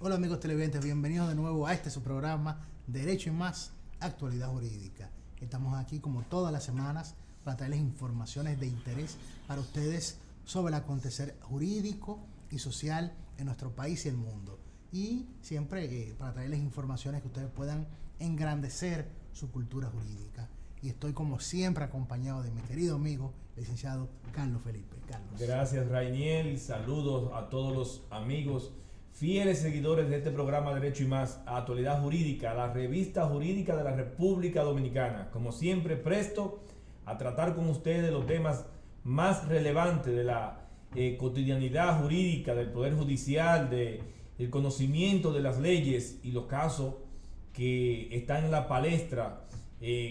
Hola amigos televidentes, bienvenidos de nuevo a su programa Derecho y Más, Actualidad Jurídica. Estamos aquí como todas las semanas para traerles informaciones de interés para ustedes sobre el acontecer jurídico y social en nuestro país y el mundo. Y siempre para traerles informaciones que ustedes puedan engrandecer su cultura jurídica. Y estoy como siempre acompañado de mi querido amigo, licenciado Carlos Felipe. Carlos. Gracias, Rainiel. Saludos a todos los amigos fieles seguidores de este programa Derecho y Más, Actualidad Jurídica, la revista jurídica de la República Dominicana. Como siempre, presto a tratar con ustedes los temas más relevantes de la cotidianidad jurídica, del Poder Judicial, del conocimiento de las leyes y los casos que están en la palestra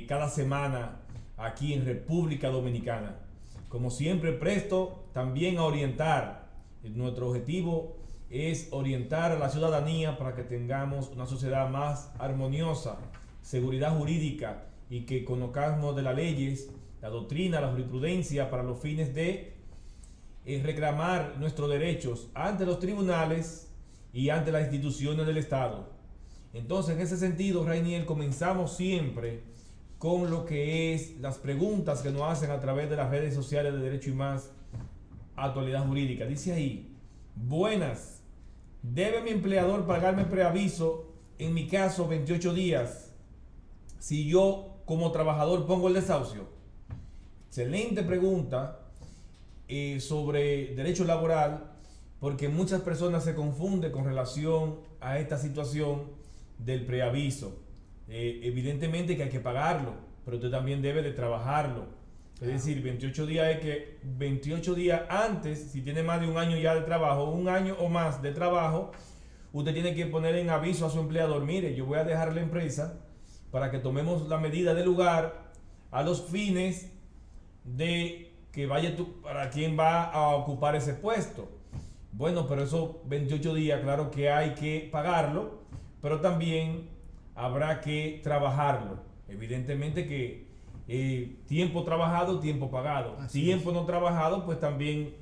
cada semana aquí en República Dominicana. Como siempre, presto también a orientar. Nuestro objetivo es orientar a la ciudadanía para que tengamos una sociedad más armoniosa, seguridad jurídica y que conozcamos de las leyes, la doctrina, la jurisprudencia para los fines de reclamar nuestros derechos ante los tribunales y ante las instituciones del Estado. Entonces, en ese sentido, Rainiel, comenzamos siempre con lo que es las preguntas que nos hacen a través de las redes sociales de Derecho y Más, Actualidad Jurídica. Dice ahí: buenas, ¿debe mi empleador pagarme preaviso, en mi caso 28 días, si yo como trabajador pongo el desahucio? Excelente pregunta sobre derecho laboral, porque muchas personas se confunden con relación a esta situación del preaviso. Evidentemente que hay que pagarlo, pero usted también debe de trabajarlo. Es decir, 28 días es que 28 días antes, si tiene más de un año ya de trabajo, un año o más de trabajo, usted tiene que poner en aviso a su empleador: mire, yo voy a dejar la empresa para que tomemos la medida del lugar a los fines de que vaya para quien va a ocupar ese puesto. Bueno, pero esos 28 días, claro que hay que pagarlo, pero también habrá que trabajarlo. Evidentemente que tiempo trabajado, tiempo pagado. Así tiempo es. No trabajado, pues también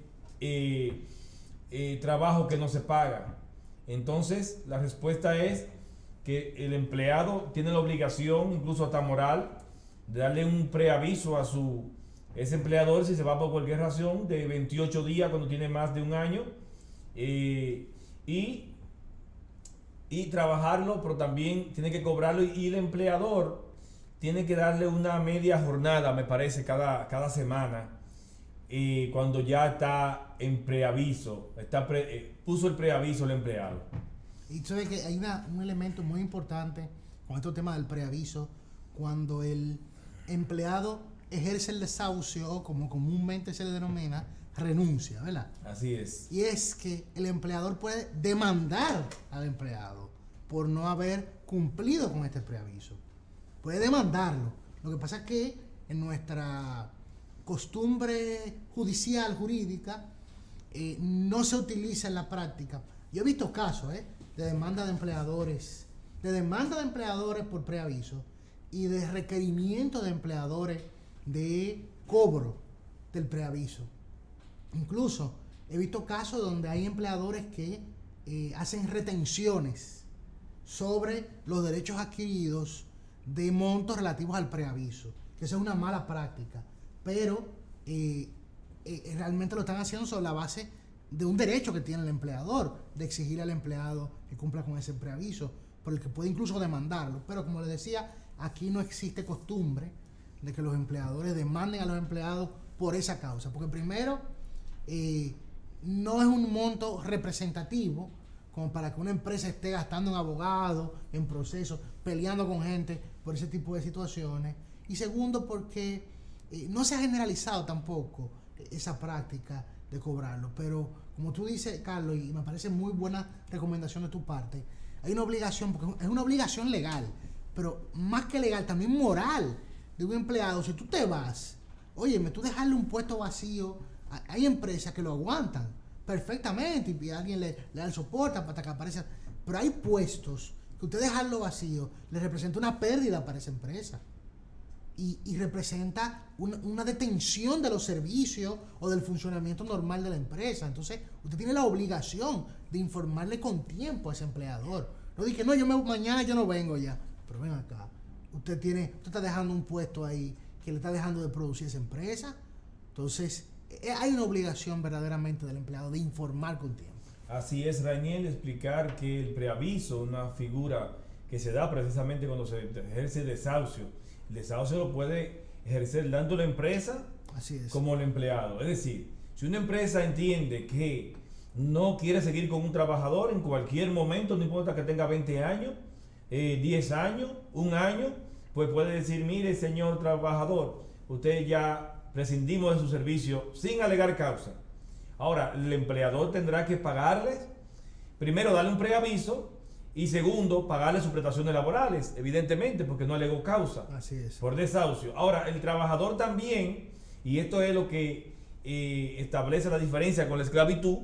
trabajo que no se paga. Entonces, la respuesta es que el empleado tiene la obligación, incluso hasta moral, de darle un preaviso a ese empleador si se va por cualquier razón, de 28 días cuando tiene más de un año, y trabajarlo, pero también tiene que cobrarlo, y el empleador tiene que darle una media jornada, me parece, cada semana, cuando ya está en preaviso, puso el preaviso el empleado. Y tú sabes que hay un elemento muy importante con este tema del preaviso: cuando el empleado ejerce el desahucio, o como comúnmente se le denomina, renuncia, ¿verdad? Así es. Y es que el empleador puede demandar al empleado por no haber cumplido con este preaviso. Puede demandarlo. Lo que pasa es que en nuestra costumbre judicial, jurídica, no se utiliza en la práctica. Yo he visto casos de demanda de empleadores por preaviso y de requerimiento de empleadores de cobro del preaviso. Incluso he visto casos donde hay empleadores que hacen retenciones sobre los derechos adquiridos de montos relativos al preaviso, que esa es una mala práctica, pero realmente lo están haciendo sobre la base de un derecho que tiene el empleador, de exigir al empleado que cumpla con ese preaviso, por el que puede incluso demandarlo. Pero como les decía, aquí no existe costumbre de que los empleadores demanden a los empleados por esa causa, porque primero, no es un monto representativo como para que una empresa esté gastando en abogados, en procesos, peleando con gente por ese tipo de situaciones. Y segundo, porque no se ha generalizado tampoco esa práctica de cobrarlo. Pero como tú dices, Carlos, y me parece muy buena recomendación de tu parte, hay una obligación, porque es una obligación legal, pero más que legal, también moral, de un empleado. Si tú te vas, óyeme, tú dejarle un puesto vacío, hay empresas que lo aguantan perfectamente y alguien le da el soporte hasta que aparece, pero hay puestos que usted dejarlo vacío le representa una pérdida para esa empresa. y representa una detención de los servicios o del funcionamiento normal de la empresa. Entonces, usted tiene la obligación de informarle con tiempo a ese empleador. No dije, no, mañana yo no vengo ya. Pero ven acá, usted está dejando un puesto ahí que le está dejando de producir esa empresa. Entonces, hay una obligación verdaderamente del empleado de informar con tiempo. Así es, Rainiel, explicar que el preaviso, una figura que se da precisamente cuando se ejerce desahucio. El desahucio lo puede ejercer tanto la empresa como el empleado. Es decir, si una empresa entiende que no quiere seguir con un trabajador en cualquier momento, no importa que tenga 20 años, 10 años, un año, pues puede decir, mire señor trabajador, usted ya prescindimos de su servicio sin alegar causa. Ahora, el empleador tendrá que pagarles, primero darle un preaviso y segundo, pagarle sus prestaciones laborales, evidentemente, porque no alegó causa. Así es. Por desahucio. Ahora, el trabajador también, y esto es lo que establece la diferencia con la esclavitud,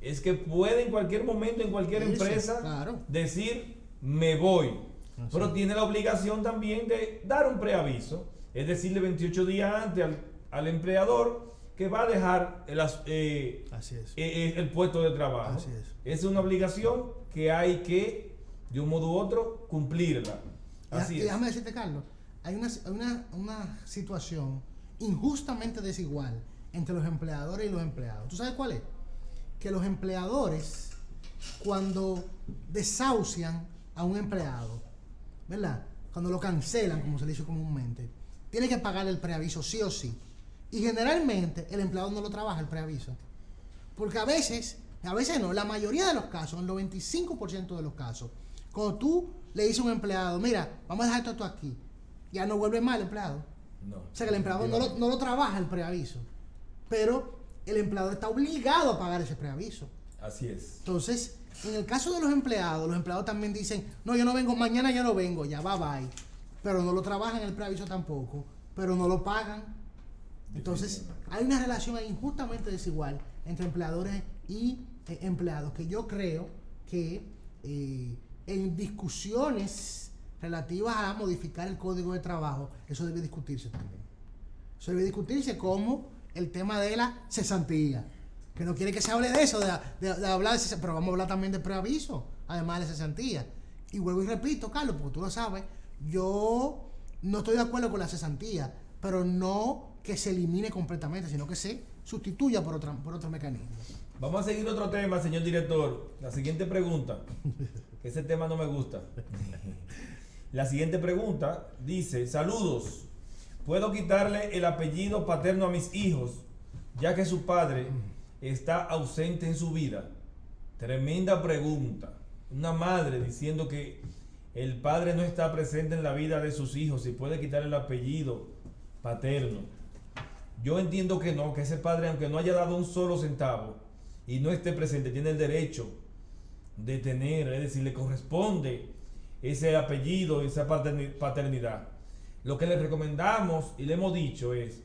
es que puede en cualquier momento, en cualquier empresa, claro, decir, me voy. Así. Pero tiene la obligación también de dar un preaviso, es decirle 28 días antes al empleador que va a dejar el puesto de trabajo. Así es. Es una obligación que hay que, de un modo u otro, cumplirla. Así y es. déjame decirte, Carlos, hay una situación injustamente desigual entre los empleadores y los empleados. ¿Tú sabes cuál es? Que los empleadores, cuando desahucian a un empleado, ¿verdad? Cuando lo cancelan, como se le dice comúnmente, tiene que pagar el preaviso sí o sí. Y generalmente el empleado no lo trabaja el preaviso. Porque a veces no, la mayoría de los casos, el 95% de los casos, cuando tú le dices a un empleado, mira, vamos a dejar esto aquí, ya no vuelve más el empleado. No. O sea que el empleado no lo trabaja el preaviso. Pero el empleador está obligado a pagar ese preaviso. Así es. Entonces, en el caso de los empleados también dicen, no, yo no vengo, mañana yo no vengo, ya bye. Pero no lo trabajan el preaviso tampoco, pero no lo pagan. Entonces, hay una relación ahí injustamente desigual entre empleadores y empleados, que yo creo que en discusiones relativas a modificar el código de trabajo, eso debe discutirse también. Eso debe discutirse como el tema de la cesantía, que no quiere que se hable de eso, de hablar de cesantía, pero vamos a hablar también de preaviso, además de cesantía. Y vuelvo y repito, Carlos, porque tú lo sabes, yo no estoy de acuerdo con la cesantía, pero no que se elimine completamente, sino que se sustituya por otro mecanismo. Vamos a seguir otro tema, señor director. La siguiente pregunta, que ese tema no me gusta. La siguiente pregunta dice, saludos, ¿puedo quitarle el apellido paterno a mis hijos, ya que su padre está ausente en su vida? Tremenda pregunta. Una madre diciendo que el padre no está presente en la vida de sus hijos y puede quitarle el apellido paterno. Yo entiendo que no, que ese padre, aunque no haya dado un solo centavo y no esté presente, tiene el derecho de tener, es decir, le corresponde ese apellido, esa paternidad. Lo que le recomendamos y le hemos dicho es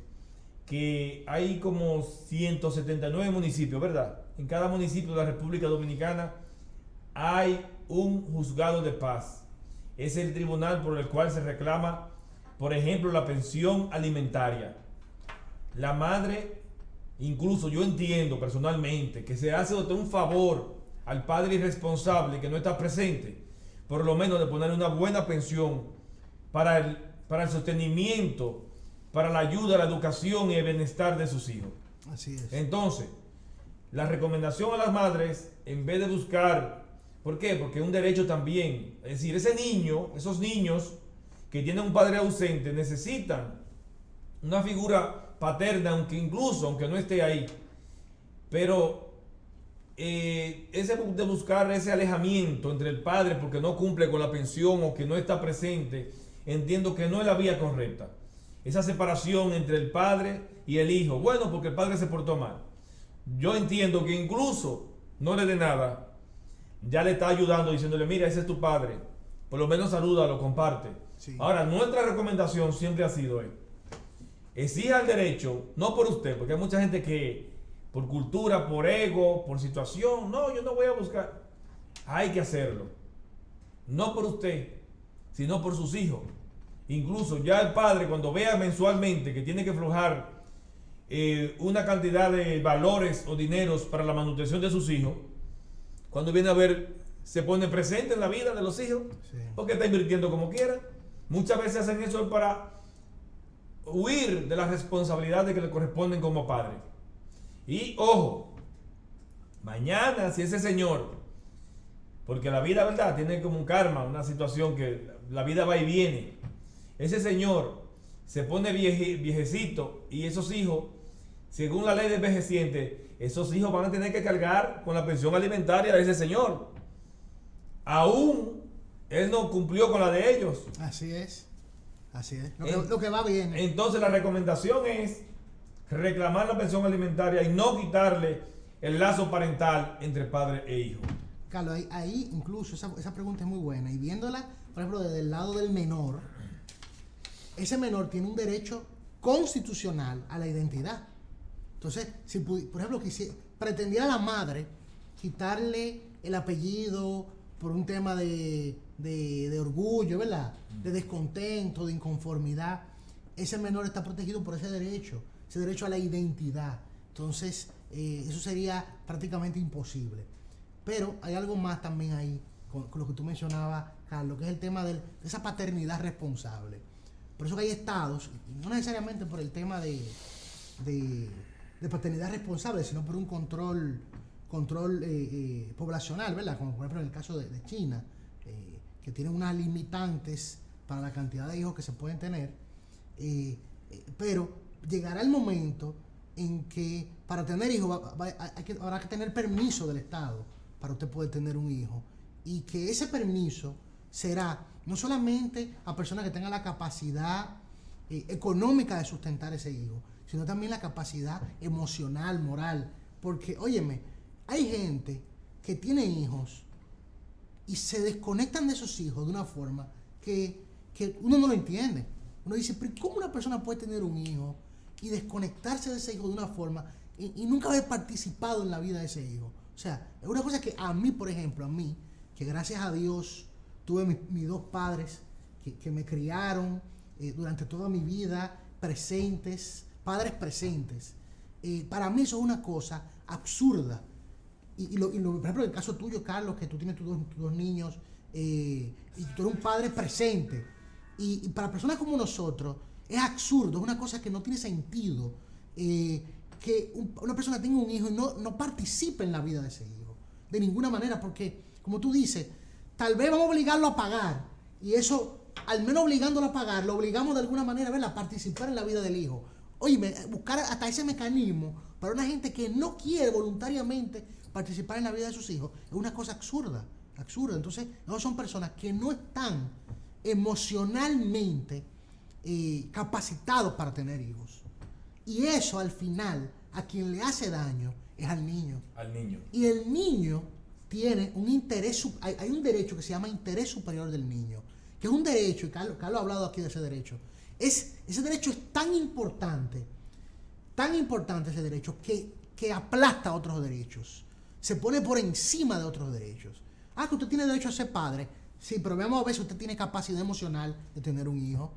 que hay como 179 municipios, ¿verdad? En cada municipio de la República Dominicana hay un juzgado de paz. Es el tribunal por el cual se reclama, por ejemplo, la pensión alimentaria. La madre, incluso yo entiendo personalmente que se hace un favor al padre irresponsable que no está presente, por lo menos de ponerle una buena pensión para el sostenimiento, para la ayuda, la educación y el bienestar de sus hijos. Así es. Entonces, la recomendación a las madres, en vez de buscar, ¿por qué? Porque es un derecho también, es decir, esos niños que tienen un padre ausente necesitan una figura paterna, aunque no esté ahí, pero ese de buscar ese alejamiento entre el padre porque no cumple con la pensión o que no está presente, entiendo que no es la vía correcta. Esa separación entre el padre y el hijo, bueno, porque el padre se portó mal. Yo entiendo que incluso no le dé nada, ya le está ayudando diciéndole, mira, ese es tu padre, por lo menos salúdalo, comparte. Sí. Ahora, nuestra recomendación siempre ha sido exija el derecho, no por usted, porque hay mucha gente que por cultura, por ego, por situación, no, yo no voy a buscar. Hay que hacerlo. No por usted, sino por sus hijos. Incluso ya el padre, cuando vea mensualmente que tiene que aflojar una cantidad de valores o dineros para la manutención de sus hijos, cuando viene a ver, se pone presente en la vida de los hijos, Sí. porque está invirtiendo como quiera. Muchas veces hacen eso para huir de las responsabilidades que le corresponden como padre. Y ojo, mañana si ese señor, porque la vida, ¿verdad?, tiene como un karma, una situación que la vida va y viene. Ese señor se pone viejecito y esos hijos, según la ley de envejeciente, esos hijos van a tener que cargar con la pensión alimentaria de ese señor. Aún él no cumplió con la de ellos. Así es. Así es. Lo que va bien. Entonces la recomendación es reclamar la pensión alimentaria y no quitarle el lazo parental entre padre e hijo. Carlos, ahí incluso esa pregunta es muy buena. Y viéndola, por ejemplo, desde el lado del menor, ese menor tiene un derecho constitucional a la identidad. Entonces, si por ejemplo pretendiera la madre quitarle el apellido por un tema de orgullo, ¿verdad?, de descontento, de inconformidad, ese menor está protegido por ese derecho a la identidad. Entonces, eso sería prácticamente imposible. Pero hay algo más también ahí, con lo que tú mencionabas, Carlos, que es el tema de esa paternidad responsable. Por eso que hay estados, no necesariamente por el tema de paternidad responsable, sino por un control poblacional, ¿verdad? Como por ejemplo en el caso de China, que tiene unas limitantes para la cantidad de hijos que se pueden tener, pero llegará el momento en que para tener hijos habrá que tener permiso del Estado para usted poder tener un hijo, y que ese permiso será no solamente a personas que tengan la capacidad económica de sustentar ese hijo, sino también la capacidad emocional, moral, porque, óyeme, hay gente que tiene hijos y se desconectan de esos hijos de una forma que uno no lo entiende. Uno dice, pero ¿cómo una persona puede tener un hijo y desconectarse de ese hijo de una forma y nunca haber participado en la vida de ese hijo? O sea, es una cosa que a mí, por ejemplo, que gracias a Dios tuve mis dos padres que me criaron durante toda mi vida, padres presentes. Para mí eso es una cosa absurda. Por ejemplo, en el caso tuyo, Carlos, que tú tienes tus dos niños y tú eres un padre presente. Y para personas como nosotros es absurdo, es una cosa que no tiene sentido que una persona tenga un hijo y no participe en la vida de ese hijo. De ninguna manera, porque, como tú dices, tal vez vamos a obligarlo a pagar. Y eso, al menos obligándolo a pagar, lo obligamos de alguna manera, ¿verdad?, a participar en la vida del hijo. Oye, buscar hasta ese mecanismo para una gente que no quiere voluntariamente participar en la vida de sus hijos es una cosa absurda. Entonces, no son personas que no están emocionalmente capacitados para tener hijos. Y eso, al final, a quien le hace daño es al niño. Y el niño tiene un interés, hay un derecho que se llama interés superior del niño, que es un derecho, y Carlos ha hablado aquí de ese derecho. Ese derecho es tan importante ese derecho, que aplasta otros derechos. Se pone por encima de otros derechos. Que usted tiene derecho a ser padre. Sí, pero veamos a ver si usted tiene capacidad emocional de tener un hijo.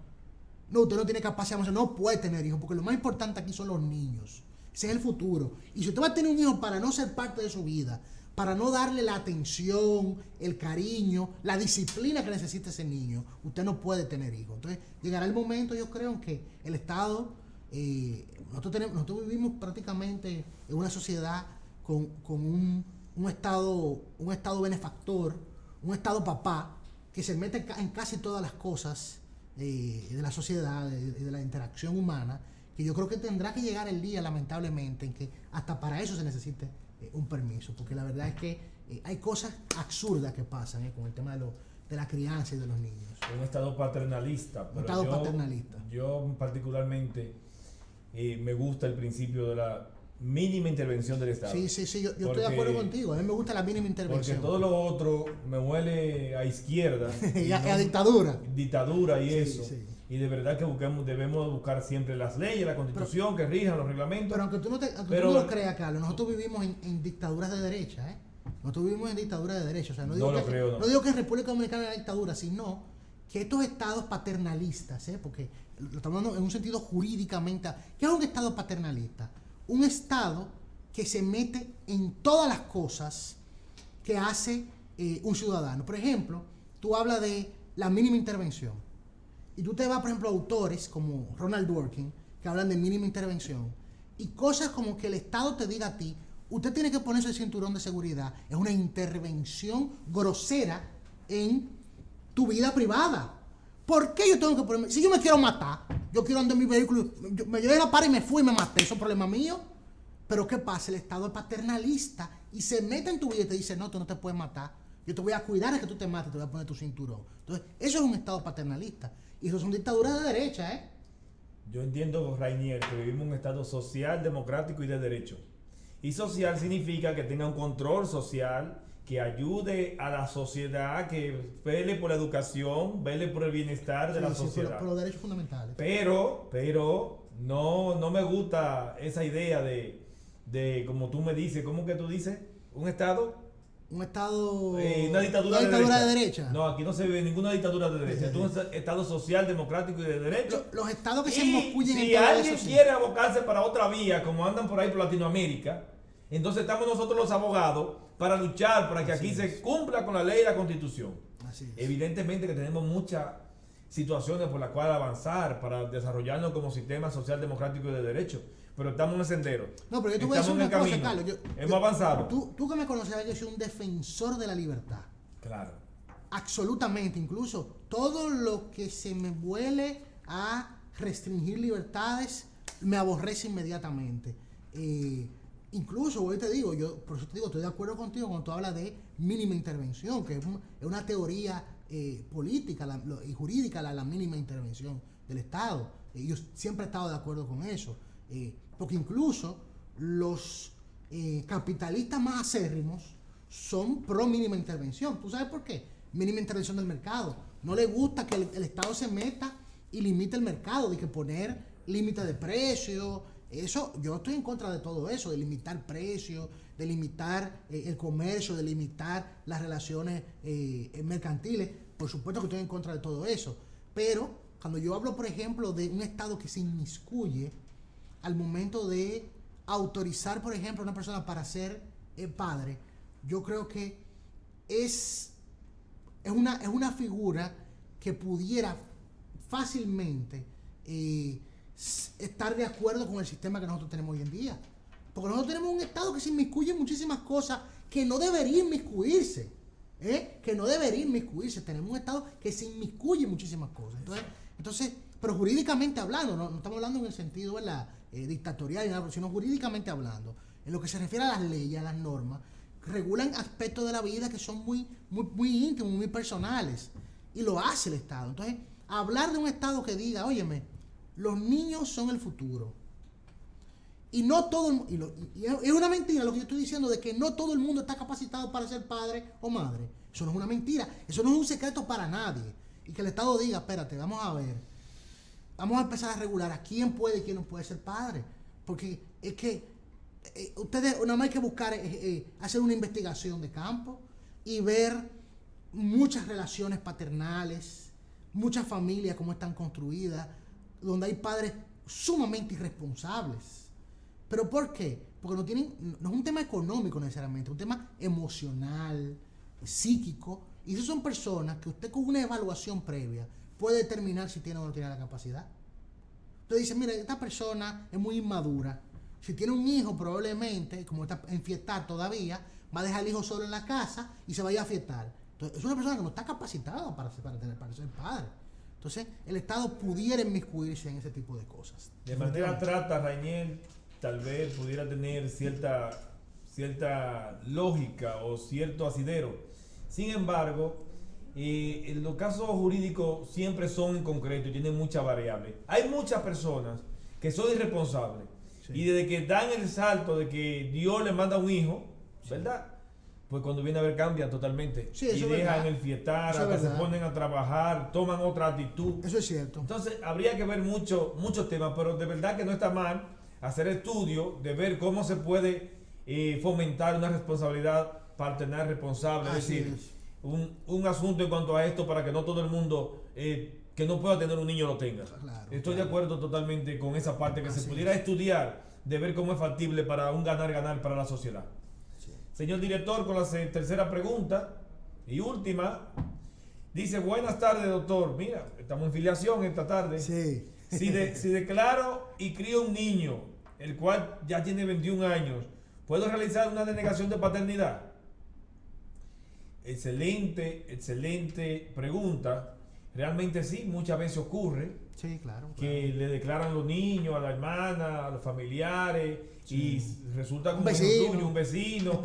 No, usted no tiene capacidad emocional, no puede tener hijos, porque lo más importante aquí son los niños. Ese es el futuro. Y si usted va a tener un hijo para no ser parte de su vida, para no darle la atención, el cariño, la disciplina que necesita ese niño, usted no puede tener hijos. Entonces, llegará el momento, yo creo, en que el Estado, nosotros vivimos prácticamente en una sociedad con un Estado benefactor, un Estado papá, que se mete en casi todas las cosas de la sociedad, de la interacción humana, que yo creo que tendrá que llegar el día, lamentablemente, en que hasta para eso se necesite un permiso, porque la verdad es que hay cosas absurdas que pasan con el tema de la crianza y de los niños. Un estado paternalista. Yo particularmente me gusta el principio de la mínima intervención del Estado. Sí, yo estoy de acuerdo contigo. A mí me gusta la mínima intervención. Porque todo lo otro me huele a izquierda. y a dictadura. Dictadura y eso. Sí. Y de verdad que debemos buscar siempre las leyes, la constitución que rijan los reglamentos. Pero aunque tú no lo creas, Carlos, nosotros vivimos en dictaduras de derecha, Nosotros vivimos en dictaduras de derecha. O sea, no digo que en República Dominicana hay dictadura, sino que estos estados paternalistas, porque lo estamos hablando en un sentido jurídicamente, ¿qué es un estado paternalista? Un estado que se mete en todas las cosas que hace un ciudadano. Por ejemplo, tú hablas de la mínima intervención y tú te vas, por ejemplo, a autores como Ronald Dworkin que hablan de mínima intervención y cosas como que el Estado te diga a ti, usted tiene que ponerse el cinturón de seguridad, es una intervención grosera en tu vida privada. ¿Por qué yo tengo que ponerme? Si yo me quiero matar, yo quiero andar en mi vehículo, me llevé la para y me fui y me maté, eso es problema mío. Pero ¿qué pasa? El Estado es paternalista y se mete en tu vida y te dice, no, tú no te puedes matar, yo te voy a cuidar de que tú te mates, te voy a poner tu cinturón. Entonces, eso es un Estado paternalista. Y eso son dictaduras de derecha, Yo entiendo, Rainier, que vivimos en un Estado social, democrático y de derecho. Y social significa que tenga un control social, que ayude a la sociedad, que vele por la educación, vele por el bienestar de la sociedad. Por los derechos fundamentales. Pero no me gusta esa idea de como tú me dices, ¿cómo que tú dices? ¿Un Estado? Una dictadura de derecha. No, aquí no se ve ninguna dictadura de derecha. Es un Estado social, democrático y de derecho. Los estados que se inmiscuyen si alguien quiere abocarse para otra vía, como andan por ahí por Latinoamérica, entonces estamos nosotros los abogados para luchar para que aquí se cumpla con la ley y la Constitución. Así es. Evidentemente que tenemos muchas situaciones por las cuales avanzar para desarrollarnos como sistema social, democrático y de derecho. Pero estamos en el sendero. No, pero yo te voy a decir una cosa, Carlos. Hemos avanzado. Tú que me conoces, yo soy un defensor de la libertad. Claro. Absolutamente. Incluso todo lo que se me vuele a restringir libertades me aborrece inmediatamente. Incluso, hoy te digo, por eso te digo, estoy de acuerdo contigo cuando tú hablas de mínima intervención, que es una teoría política y jurídica, la mínima intervención del Estado. Yo siempre he estado de acuerdo con eso. Porque incluso los capitalistas más acérrimos son pro mínima intervención. ¿Tú sabes por qué? Mínima intervención del mercado. No le gusta que el Estado se meta y limite el mercado, de que poner límite de precio. Eso, yo estoy en contra de todo eso, de limitar precios, de limitar el comercio, de limitar las relaciones mercantiles. Por supuesto que estoy en contra de todo eso. Pero cuando yo hablo, por ejemplo, de un Estado que se inmiscuye al momento de autorizar, por ejemplo, a una persona para ser padre, yo creo que es una figura que pudiera fácilmente estar de acuerdo con el sistema que nosotros tenemos hoy en día. Porque nosotros tenemos un Estado que se inmiscuye en muchísimas cosas que no debería inmiscuirse. Que no debería inmiscuirse. Tenemos un Estado que se inmiscuye en muchísimas cosas. Entonces, pero jurídicamente hablando, no estamos hablando en el sentido dictatorial, sino jurídicamente hablando, en lo que se refiere a las leyes, a las normas, regulan aspectos de la vida que son muy íntimos, muy personales, y lo hace el Estado. Entonces, hablar de un Estado que diga, óyeme, los niños son el futuro, y no todo y es una mentira lo que yo estoy diciendo, de que no todo el mundo está capacitado para ser padre o madre. Eso no es una mentira, eso no es un secreto para nadie. Y que el Estado diga, espérate, vamos a empezar a regular a quién puede y quién no puede ser padre. Porque es que ustedes nada más hay que buscar, hacer una investigación de campo y ver muchas relaciones paternales, muchas familias cómo están construidas, donde hay padres sumamente irresponsables. ¿Pero por qué? Porque no es un tema económico necesariamente, es un tema emocional, psíquico, y esas son personas que usted con una evaluación previa puede determinar si tiene o no tiene la capacidad. Entonces dice, mira, esta persona es muy inmadura. Si tiene un hijo, probablemente, como está en fiestar todavía, va a dejar al hijo solo en la casa y se va a ir a fiestar. Entonces, es una persona que no está capacitada para ser padre. Entonces, el Estado pudiera inmiscuirse en ese tipo de cosas. De manera trata, Rainier, tal vez pudiera tener cierta lógica o cierto asidero. Sin embargo, los casos jurídicos siempre son en concreto y tienen muchas variables. Hay muchas personas que son irresponsables, sí, y desde que dan el salto de que Dios le manda un hijo, sí, ¿verdad? Pues cuando viene a ver cambian totalmente, sí, y dejan el fiestar, hasta se ponen a trabajar, toman otra actitud. Eso es cierto. Entonces habría que ver muchos temas, pero de verdad que no está mal hacer estudio de ver cómo se puede fomentar una responsabilidad paternal responsable. Es decir, un asunto en cuanto a esto para que no todo el mundo que no pueda tener un niño lo tenga. Claro, Estoy de acuerdo totalmente con esa parte, que Así se pudiera estudiar, de ver cómo es factible para un ganar-ganar para la sociedad. Sí. Señor director, con la tercera pregunta y última, dice: buenas tardes, doctor. Mira, estamos en filiación esta tarde. Sí. Si declaro y crío un niño, el cual ya tiene 21 años, ¿puedo realizar una denegación de paternidad? Excelente pregunta. Realmente sí, muchas veces ocurre Sí, claro. que le declaran los niños a la hermana, a los familiares, y resulta como un vecino,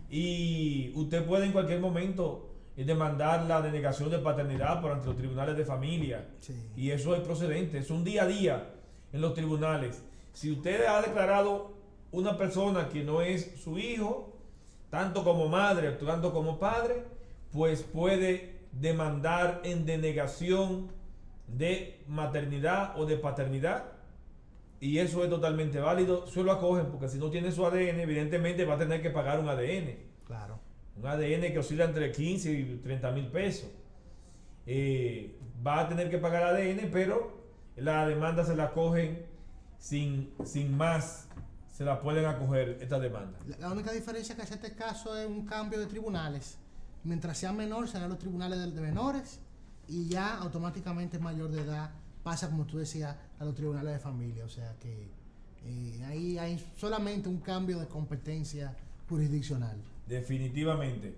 y usted puede en cualquier momento demandar la denegación de paternidad por ante los tribunales de familia. Sí. Y eso es procedente, es un día a día en los tribunales. Si usted ha declarado una persona que no es su hijo, tanto como madre, tanto como padre, pues puede demandar en denegación de maternidad o de paternidad, y eso es totalmente válido. Solo acogen, porque si no tiene su ADN, evidentemente va a tener que pagar un ADN. Claro. Un ADN que oscila entre 15 y 30 mil pesos. Va a tener que pagar ADN, pero la demanda se la acogen sin más, se la pueden acoger esta demanda. La única diferencia que hace este caso es un cambio de tribunales. Mientras sea menor, serán los tribunales de menores, y ya automáticamente mayor de edad pasa, como tú decías, a los tribunales de familia. O sea que ahí hay solamente un cambio de competencia jurisdiccional. Definitivamente.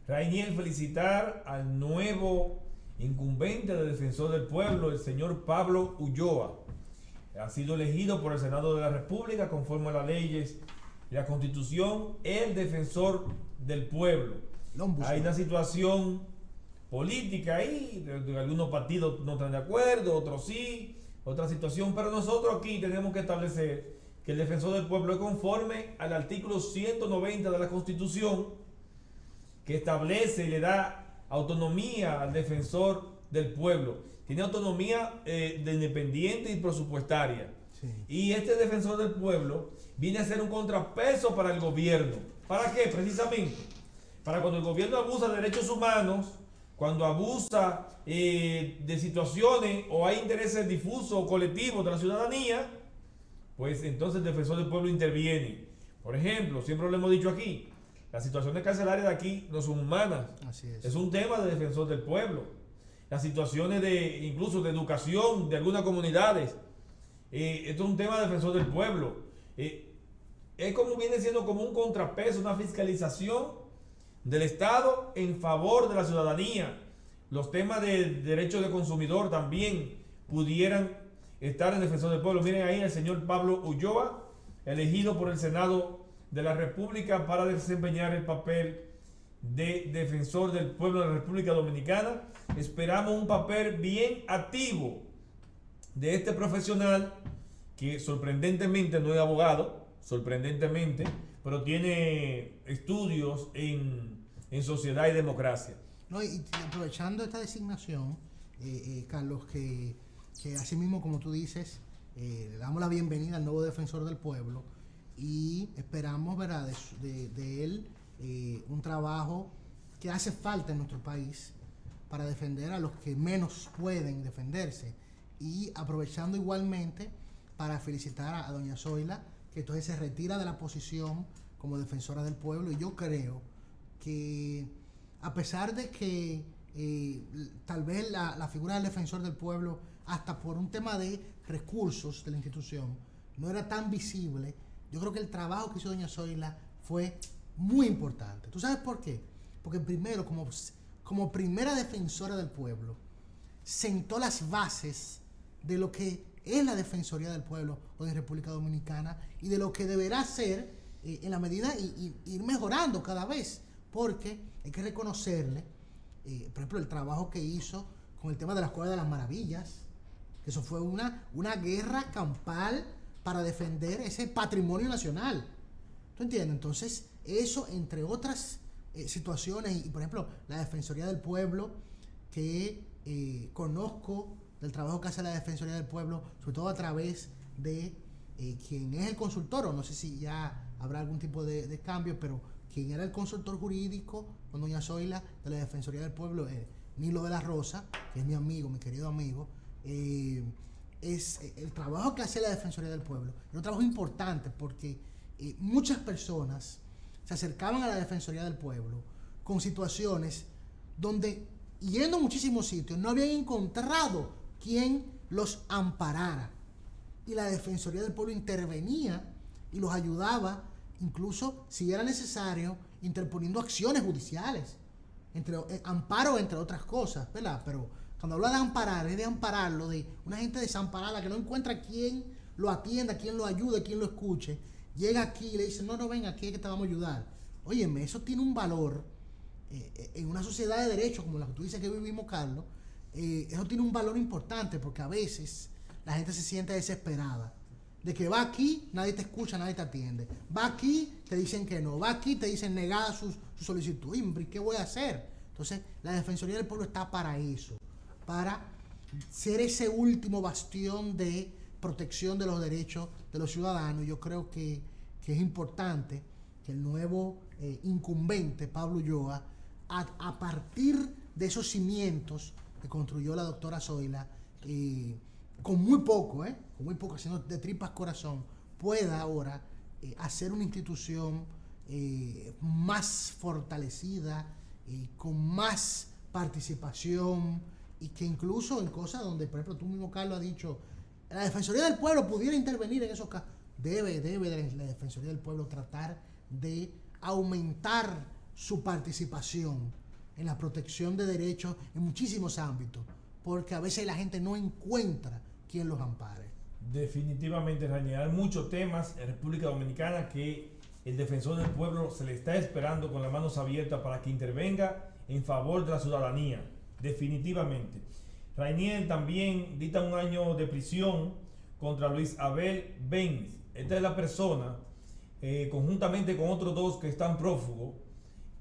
Rainiel, felicitar al nuevo incumbente de Defensor del Pueblo, el señor Pablo Ulloa. Ha sido elegido por el Senado de la República conforme a las leyes y la Constitución, el Defensor del Pueblo. Hay una situación política ahí, de algunos partidos no están de acuerdo, otros sí, otra situación, pero nosotros aquí tenemos que establecer que el Defensor del Pueblo es conforme al artículo 190 de la Constitución, que establece y le da autonomía al Defensor del Pueblo. Tiene autonomía de independiente y presupuestaria. Sí. Y este Defensor del Pueblo viene a ser un contrapeso para el gobierno. ¿Para qué? Precisamente para cuando el gobierno abusa de derechos humanos, cuando abusa de situaciones o hay intereses difusos o colectivos de la ciudadanía, pues entonces el Defensor del Pueblo interviene. Por ejemplo, siempre lo hemos dicho aquí, las situaciones carcelarias de aquí no son humanas. Así es. Es un tema de Defensor del Pueblo. Las situaciones incluso de educación de algunas comunidades, esto es un tema de Defensor del Pueblo. Es como viene siendo como un contrapeso, una fiscalización del Estado en favor de la ciudadanía. Los temas de derechos de consumidor también pudieran estar en Defensor del Pueblo. Miren ahí al señor Pablo Ulloa, elegido por el Senado de la República para desempeñar el papel de Defensor del Pueblo de la República Dominicana. Esperamos un papel bien activo de este profesional, que sorprendentemente no es abogado, sorprendentemente, pero tiene estudios en sociedad y democracia. No, y aprovechando esta designación, Carlos, que así mismo, como tú dices, le damos la bienvenida al nuevo Defensor del Pueblo, y esperamos, ¿verdad?, de él un trabajo que hace falta en nuestro país para defender a los que menos pueden defenderse. Y aprovechando igualmente para felicitar a doña Zoila, que entonces se retira de la posición como defensora del pueblo. Y yo creo que, a pesar de que tal vez la figura del defensor del pueblo, hasta por un tema de recursos de la institución, no era tan visible, yo creo que el trabajo que hizo doña Zoila fue muy importante. ¿Tú sabes por qué? Porque primero, como primera defensora del pueblo, sentó las bases de lo que es la Defensoría del Pueblo hoy en República Dominicana, y de lo que deberá ser en la medida y ir mejorando cada vez, porque hay que reconocerle, por ejemplo, el trabajo que hizo con el tema de la Escuela de las Maravillas, que eso fue una guerra campal para defender ese patrimonio nacional. ¿Tú entiendes? Entonces, eso, entre otras situaciones, y por ejemplo, la Defensoría del Pueblo, que conozco del trabajo que hace la Defensoría del Pueblo, sobre todo a través de quien es el consultor, o no sé si ya habrá algún tipo de cambio, pero quien era el consultor jurídico con doña Zoila de la Defensoría del Pueblo, Nilo de la Rosa, que es mi amigo, mi querido amigo, es el trabajo que hace la Defensoría del Pueblo. Es un trabajo importante porque muchas personas se acercaban a la Defensoría del Pueblo con situaciones donde, yendo a muchísimos sitios, no habían encontrado quien los amparara. Y la Defensoría del Pueblo intervenía y los ayudaba, incluso si era necesario, interponiendo acciones judiciales, amparo entre otras cosas, ¿verdad? Pero cuando habla de amparar, es de ampararlo, de una gente desamparada que no encuentra quien lo atienda, quien lo ayude, quien lo escuche, llega aquí y le dice, no, ven aquí que te vamos a ayudar. Óyeme, eso tiene un valor en una sociedad de derecho como la que tú dices que vivimos, Carlos. Eso tiene un valor importante porque a veces la gente se siente desesperada de que va aquí, nadie te escucha, nadie te atiende, va aquí, te dicen que no, va aquí, te dicen negada su solicitud. ¿Y qué voy a hacer? Entonces la Defensoría del Pueblo está para eso, para ser ese último bastión de protección de los derechos de los ciudadanos. Yo creo que es importante que el nuevo incumbente, Pablo Ulloa, a partir de esos cimientos que construyó la doctora Zoila, con muy poco, haciendo de tripas corazón, pueda ahora hacer una institución más fortalecida, con más participación, y que incluso en cosas donde, por ejemplo, tú mismo, Carlos, has dicho, la Defensoría del Pueblo pudiera intervenir en esos casos. Debe la Defensoría del Pueblo tratar de aumentar su participación en la protección de derechos en muchísimos ámbitos, porque a veces la gente no encuentra quien los ampare. Definitivamente, Rainier, hay muchos temas en República Dominicana que el defensor del pueblo se le está esperando con las manos abiertas para que intervenga en favor de la ciudadanía. Definitivamente. Rainier también dicta 1 año de prisión contra Luis Abel Benz. Esta es la persona, conjuntamente con otros 2 que están prófugos,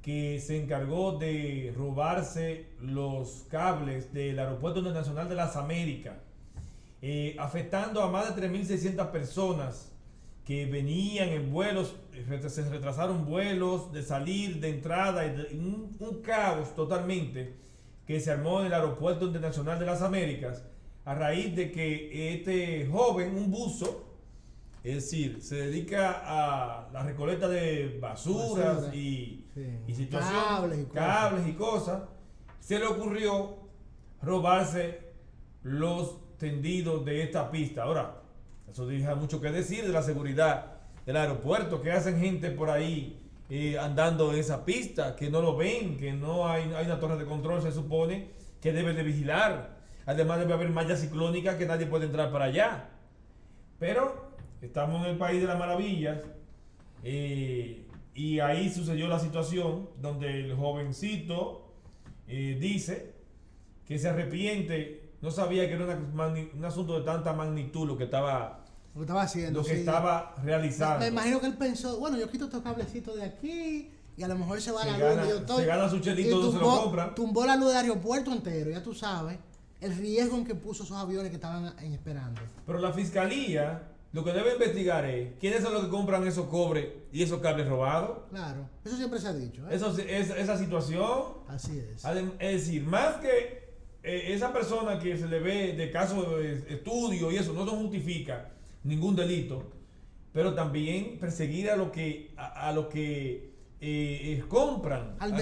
que se encargó de robarse los cables del Aeropuerto Internacional de las Américas, afectando a más de 3.600 personas que venían en vuelos. Se retrasaron vuelos de salir, de entrada, un caos totalmente que se armó en el Aeropuerto Internacional de las Américas a raíz de que este joven, un buzo, es decir, se dedica a la recolecta de basuras y situaciones, cables y cosas, se le ocurrió robarse los tendidos de esta pista. Ahora, eso deja mucho que decir de la seguridad del aeropuerto, que hacen gente por ahí andando en esa pista, que no lo ven, que no hay una torre de control, se supone que debe de vigilar. Además debe haber malla ciclónica que nadie puede entrar para allá. Pero estamos en el país de las maravillas, y ahí sucedió la situación donde el jovencito dice que se arrepiente, no sabía que era un asunto de tanta magnitud lo que estaba haciendo, lo que estaba realizando. Me imagino que él pensó, bueno, yo quito estos cablecitos de aquí y a lo mejor se va la luz. Se gana su chelito, donde se lo compran. Tumbó la luz del aeropuerto entero, ya tú sabes el riesgo en que puso esos aviones que estaban esperando. Pero la fiscalía lo que debe investigar es quiénes son los que compran esos cobres y esos cables robados. Claro, eso siempre se ha dicho. Esa situación. Así es. Es decir, más que esa persona que se le ve de caso de estudio y eso, no justifica ningún delito, pero también perseguir a lo que compran. Al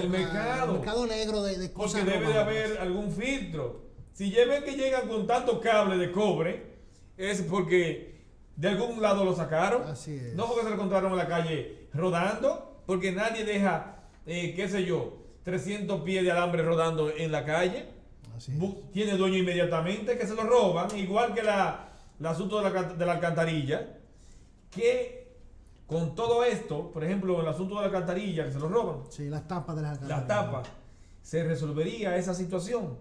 mercado negro de cosas. Porque debe de haber algún filtro. Si ven que llegan con tantos cables de cobre, es porque de algún lado lo sacaron. Así es. No porque se lo encontraron en la calle rodando, porque nadie deja, 300 pies de alambre rodando en la calle. Así es. Tiene dueño inmediatamente, que se lo roban, igual que el asunto de la alcantarilla, que con todo esto, por ejemplo, el asunto de la alcantarilla, que se lo roban. Sí, las tapas de las alcantarillas. Las tapas, se resolvería esa situación.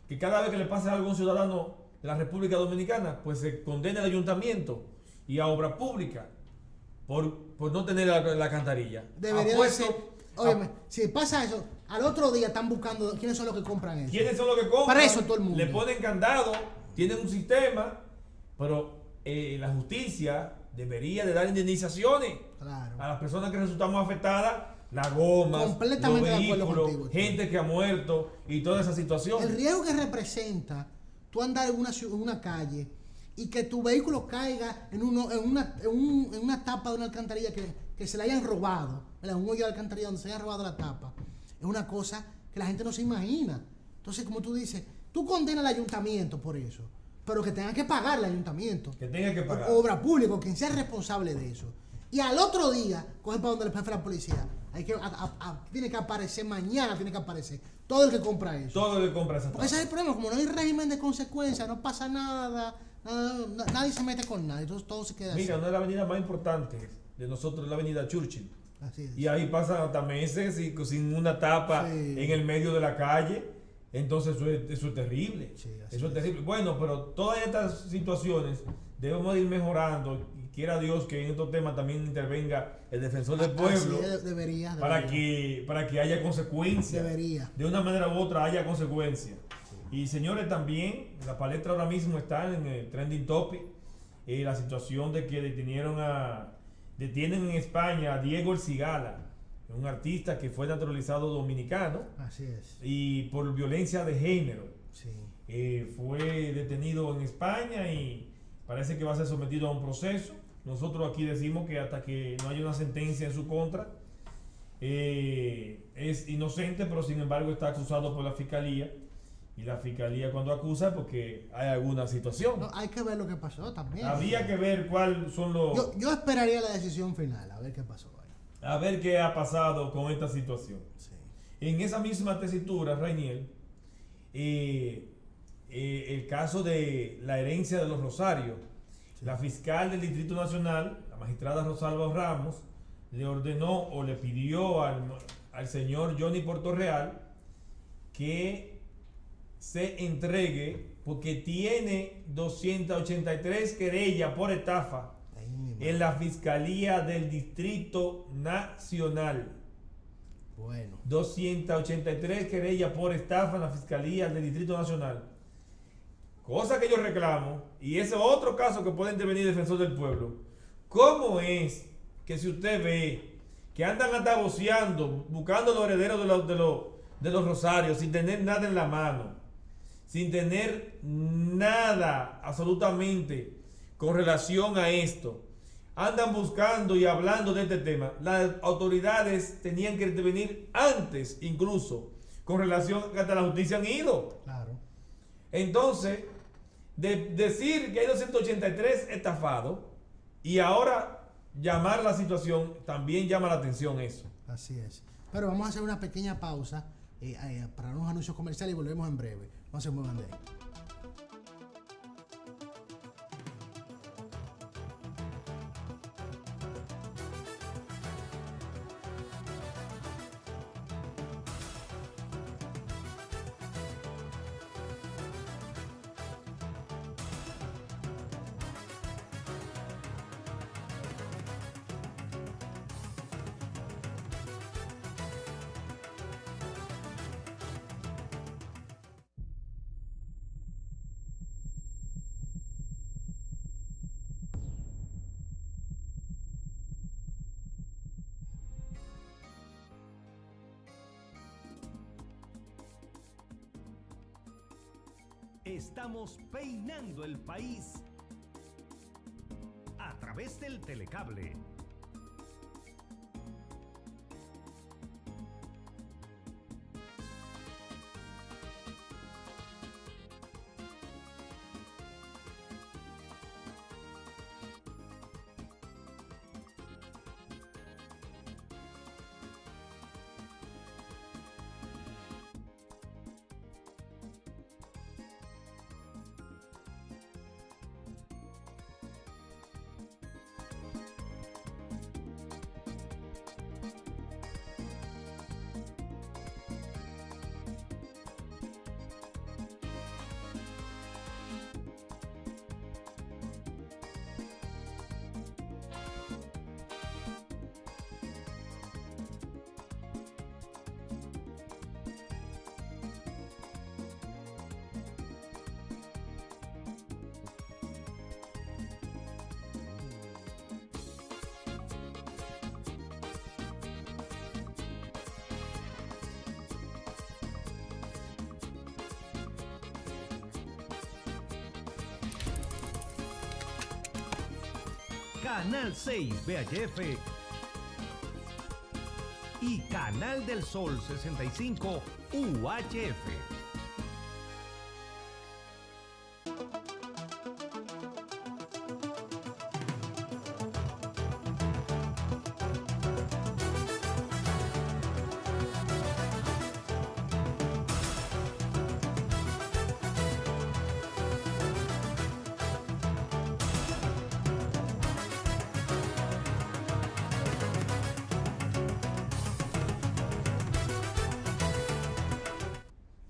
Que cada vez que le pase algo a un ciudadano de la República Dominicana, pues se condena al ayuntamiento y a obra pública por no tener la alcantarilla. Debería de ser. Óyeme, si pasa eso, al otro día están buscando quiénes son los que compran eso. ¿Quiénes son los que compran? Para eso todo el mundo. Le ponen candado, tienen un sistema, pero la justicia debería de dar indemnizaciones Claro. a las personas que resultamos afectadas, las gomas, Completamente los de acuerdo vehículos, contigo, gente que ha muerto y toda esa situación. El riesgo que representa tú andar en una calle y que tu vehículo caiga en una tapa de una alcantarilla que se le hayan robado, ¿verdad? Un hoyo de alcantarilla donde se haya robado la tapa, es una cosa que la gente no se imagina. Entonces, como tú dices, tú condenas al ayuntamiento por eso, pero que tenga que pagar el ayuntamiento. Que tenga que pagar. Obra pública, quien sea responsable de eso. Y al otro día, cogen para donde el jefe de la policía. Tiene que aparecer mañana, tiene que aparecer todo el que compra eso. Todo el que compra esa Porque ese es el problema, como no hay régimen de consecuencias, no pasa nada, nadie se mete con nadie, entonces todo se queda Mira, así. una de las avenidas más importantes de nosotros es la avenida Churchill. Así es. Y ahí pasan hasta meses sin una tapa Sí. en el medio de la calle. Entonces eso es terrible. Sí, así Eso es terrible. Bueno, pero todas estas situaciones debemos de ir mejorando. Y quiera Dios que en estos temas también intervenga el defensor del pueblo. Así es, debería. Para que haya consecuencias. Debería. De una manera u otra haya consecuencias. Y señores, también la palestra ahora mismo está en el trending topic. La situación de que detienen en España a Diego El Cigala, un artista que fue naturalizado dominicano Así es. y por violencia de género. Sí. Fue detenido en España y parece que va a ser sometido a un proceso. Nosotros aquí decimos que hasta que no haya una sentencia en su contra, es inocente, pero sin embargo está acusado por la fiscalía. Y la fiscalía cuando acusa porque hay alguna situación. No, hay que ver lo que pasó también. Había que ver cuáles son los... Yo esperaría la decisión final, a ver qué pasó ahí. A ver qué ha pasado con esta situación. Sí. En esa misma tesitura, Rainiel, el caso de la herencia de los Rosarios, Sí. la fiscal del Distrito Nacional, la magistrada Rosalba Ramos, le ordenó o le pidió al señor Johnny Portorreal que se entregue porque tiene 283 querellas por estafa Ahí mi madre. en la Fiscalía del Distrito Nacional. Bueno. 283 querellas por estafa en la Fiscalía del Distrito Nacional. Cosa que yo reclamo, y ese otro caso que puede intervenir el defensor del pueblo. ¿Cómo es que si usted ve que andan hasta voceando, buscando los herederos de los Rosarios, sin tener nada en la mano, sin tener nada absolutamente con relación a esto, andan buscando y hablando de este tema? Las autoridades tenían que intervenir antes, incluso, con relación a que hasta la justicia han ido. Claro. Entonces, de decir que hay 283 estafados y ahora llamar la situación, también llama la atención eso. Así es. Pero vamos a hacer una pequeña pausa para unos anuncios comerciales y volvemos en breve. No se muevan de ahí. Estamos peinando el país a través del telecable. Canal 6 VHF y Canal del Sol 65 UHF.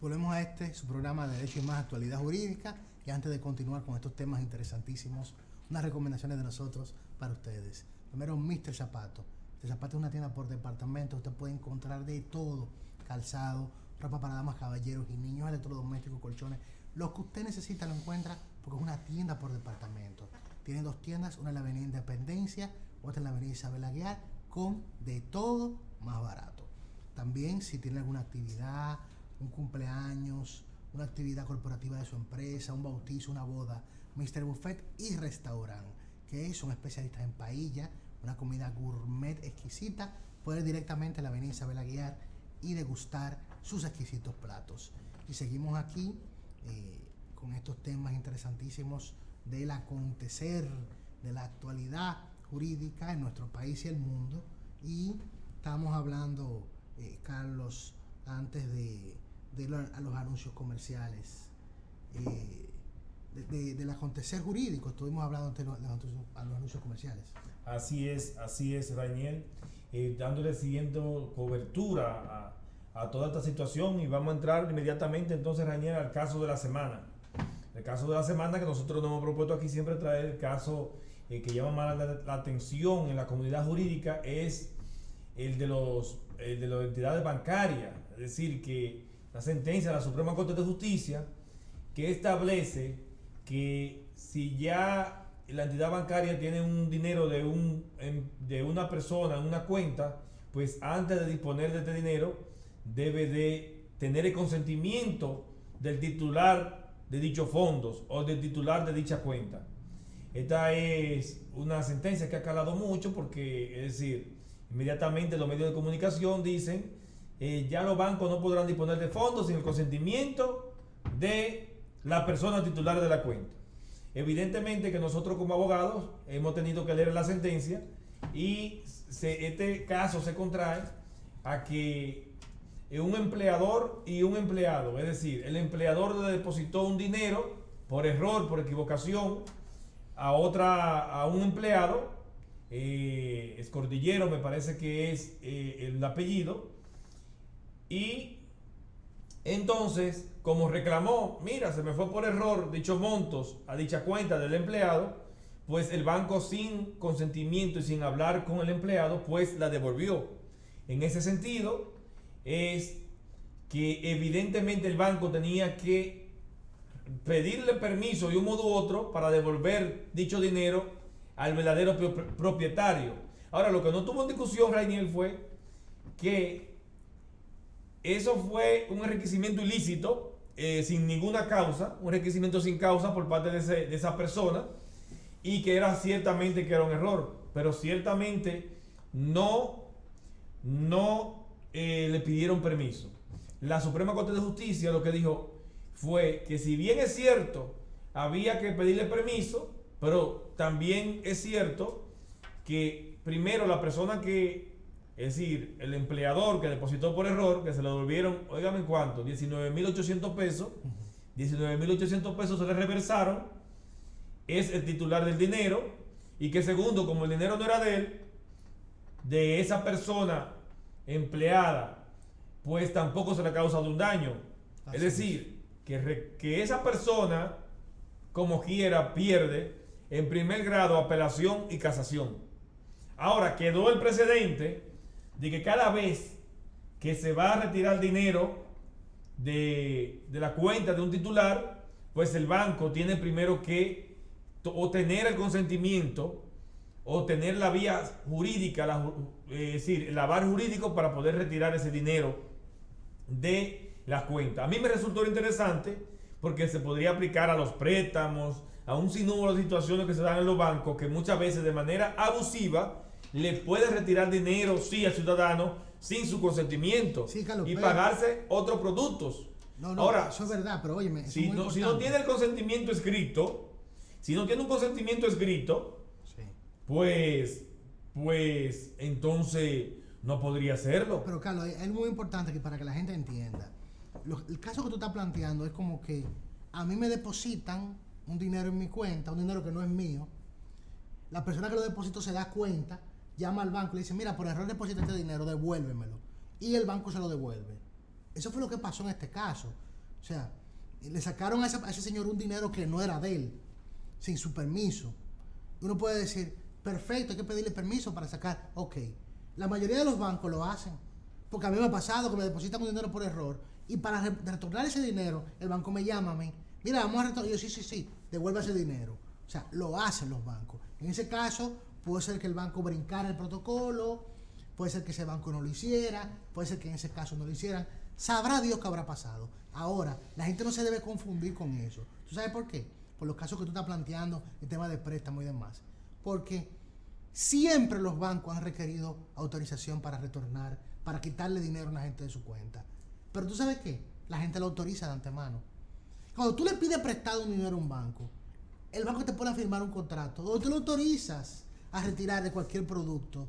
Volvemos a su programa de Derecho y Más, Actualidad Jurídica. Y antes de continuar con estos temas interesantísimos, unas recomendaciones de nosotros para ustedes. Primero, Mr. Zapato. Mr. Zapato es una tienda por departamento. Usted puede encontrar de todo: calzado, ropa para damas, caballeros y niños, electrodomésticos, colchones. Lo que usted necesita lo encuentra, porque es una tienda por departamento. Tiene dos tiendas, una en la Avenida Independencia, otra en la Avenida Isabel Aguiar, con de todo más barato. También, si tiene alguna actividad, un cumpleaños, una actividad corporativa de su empresa, un bautizo, una boda, Mr. Buffet y Restaurant, que son especialistas en paella, una comida gourmet exquisita. Puede ir directamente a la Avenida Isabel Aguiar y degustar sus exquisitos platos. Y seguimos aquí con estos temas interesantísimos del acontecer, de la actualidad jurídica en nuestro país y el mundo. Y estamos hablando, Carlos, antes de a los anuncios comerciales, del acontecer jurídico. Estuvimos hablando de los anuncios comerciales. Así es, Rainiel, dándole siguiendo cobertura a toda esta situación, y vamos a entrar inmediatamente entonces, Rainiel, al caso de la semana. El caso de la semana que nosotros nos hemos propuesto aquí siempre traer, el caso que llama más la atención en la comunidad jurídica, es el de las entidades bancarias. Es decir, que la sentencia de la Suprema Corte de Justicia, que establece que si ya la entidad bancaria tiene un dinero de una persona en una cuenta, pues antes de disponer de este dinero debe de tener el consentimiento del titular de dichos fondos o del titular de dicha cuenta. Esta es una sentencia que ha calado mucho, porque, es decir, inmediatamente los medios de comunicación dicen: ya los bancos no podrán disponer de fondos sin el consentimiento de la persona titular de la cuenta. Evidentemente que nosotros, como abogados, hemos tenido que leer la sentencia, y este caso se contrae a que un empleador y un empleado, es decir, el empleador le depositó un dinero por error, por equivocación, a un empleado, Escordillero me parece que es el apellido. Y entonces, como reclamó: mira, se me fue por error dichos montos a dicha cuenta del empleado, pues el banco, sin consentimiento y sin hablar con el empleado, pues la devolvió. En ese sentido, es que evidentemente el banco tenía que pedirle permiso de un modo u otro para devolver dicho dinero al verdadero propietario. Ahora, lo que no tuvo en discusión, Rainiel, fue que eso fue un enriquecimiento ilícito, sin ninguna causa, un enriquecimiento sin causa por parte de esa persona, y que era ciertamente que era un error, pero ciertamente no le pidieron permiso. La Suprema Corte de Justicia lo que dijo fue que, si bien es cierto, había que pedirle permiso, pero también es cierto que primero la persona es decir, el empleador que depositó por error, que se le devolvieron, oigan, ¿cuánto? 19.800 pesos. 19.800 pesos se le reversaron, es el titular del dinero. Y que segundo, como el dinero no era de él, de esa persona empleada, pues tampoco se le ha causado un daño. Es decir, que esa persona, como quiera, pierde en primer grado, apelación y casación. Ahora quedó el precedente de que cada vez que se va a retirar dinero de la cuenta de un titular, pues el banco tiene primero que obtener el consentimiento, o tener la vía jurídica, es decir, el aval jurídico para poder retirar ese dinero de la cuenta. A mí me resultó interesante porque se podría aplicar a los préstamos, a un sinnúmero de situaciones que se dan en los bancos, que muchas veces de manera abusiva le puede retirar dinero, sí, al ciudadano, sin su consentimiento, Sí, Carlos, y pero- pagarse otros productos. No, no, Ahora, eso es verdad, pero óyeme, eso si es muy no, si no importante. tiene el consentimiento escrito, si no tiene un consentimiento escrito, Sí. pues entonces no podría hacerlo. Pero Carlos, es muy importante que para que la gente entienda. El caso que tú estás planteando es como que a mí me depositan un dinero en mi cuenta, un dinero que no es mío. La persona que lo depositó se da cuenta, llama al banco y le dice, mira, por error deposité este dinero, devuélvemelo. Y el banco se lo devuelve. Eso fue lo que pasó en este caso. O sea, le sacaron a ese señor un dinero que no era de él, sin su permiso. Uno puede decir, perfecto, hay que pedirle permiso para sacar. Ok, la mayoría de los bancos lo hacen. Porque a mí me ha pasado que me depositan un dinero por error y para retornar ese dinero, el banco me llama a mí. Mira, vamos a retornar. Y yo, sí, devuelve ese dinero. O sea, lo hacen los bancos. En ese caso, puede ser que el banco brincara el protocolo, puede ser que ese banco no lo hiciera, puede ser que en ese caso no lo hicieran. Sabrá Dios qué habrá pasado. Ahora, la gente no se debe confundir con eso. ¿Tú sabes por qué? Por los casos que tú estás planteando, el tema de préstamo y demás. Porque siempre los bancos han requerido autorización para retornar, para quitarle dinero a una gente de su cuenta. Pero tú sabes qué, la gente lo autoriza de antemano. Cuando tú le pides prestado un dinero a un banco, el banco te pone a firmar un contrato donde tú lo autorizas a retirar de cualquier producto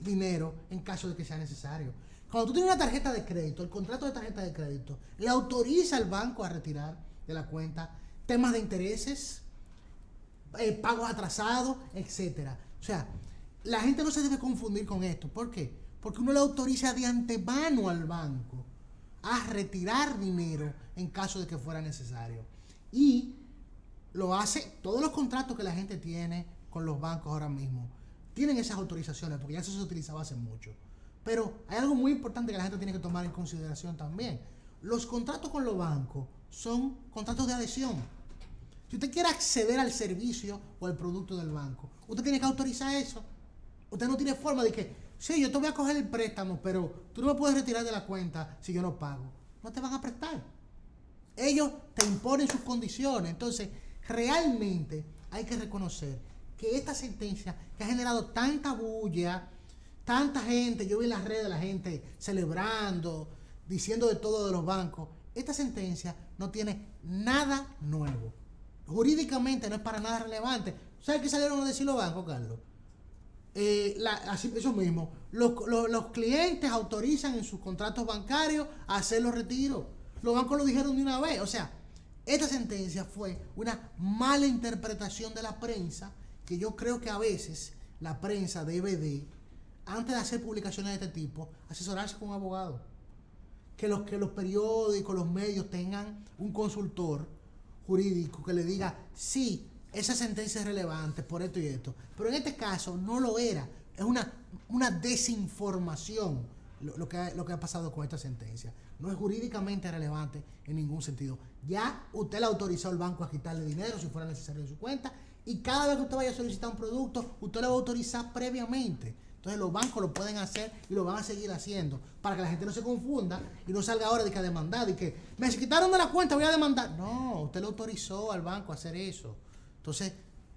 dinero en caso de que sea necesario. Cuando tú tienes una tarjeta de crédito, el contrato de tarjeta de crédito le autoriza al banco a retirar de la cuenta temas de intereses, pagos atrasados, etcétera. O sea, la gente no se debe confundir con esto. ¿Por qué? Porque uno le autoriza de antemano al banco a retirar dinero en caso de que fuera necesario. Y lo hace, todos los contratos que la gente tiene con los bancos ahora mismo tienen esas autorizaciones, porque ya eso se utilizaba hace mucho. Pero hay algo muy importante que la gente tiene que tomar en consideración también. Los contratos con los bancos son contratos de adhesión. Si usted quiere acceder al servicio o al producto del banco, usted tiene que autorizar eso. Usted no tiene forma de que, sí, yo te voy a coger el préstamo, pero tú no me puedes retirar de la cuenta si yo no pago. No te van a prestar. Ellos te imponen sus condiciones. Entonces, realmente hay que reconocer que esta sentencia que ha generado tanta bulla, tanta gente, yo vi en las redes la gente celebrando, diciendo de todo de los bancos, esta sentencia no tiene nada nuevo. Jurídicamente no es para nada relevante. ¿Sabes qué salieron a decir los bancos, Carlos? Eso mismo, los clientes autorizan en sus contratos bancarios a hacer los retiros. Los bancos lo dijeron de una vez. O sea, esta sentencia fue una mala interpretación de la prensa, que yo creo que a veces la prensa debe de, antes de hacer publicaciones de este tipo, asesorarse con un abogado. Que los periódicos, los medios tengan un consultor jurídico que le diga, sí, esa sentencia es relevante por esto y esto. Pero en este caso no lo era. Es una desinformación lo que ha pasado con esta sentencia. No es jurídicamente relevante en ningún sentido. Ya usted le autorizó al banco a quitarle dinero si fuera necesario de su cuenta, y cada vez que usted vaya a solicitar un producto, usted lo va a autorizar previamente. Entonces los bancos lo pueden hacer y lo van a seguir haciendo para que la gente no se confunda y no salga ahora de que a demandar y que me quitaron de la cuenta, voy a demandar. No, usted le autorizó al banco a hacer eso. Entonces,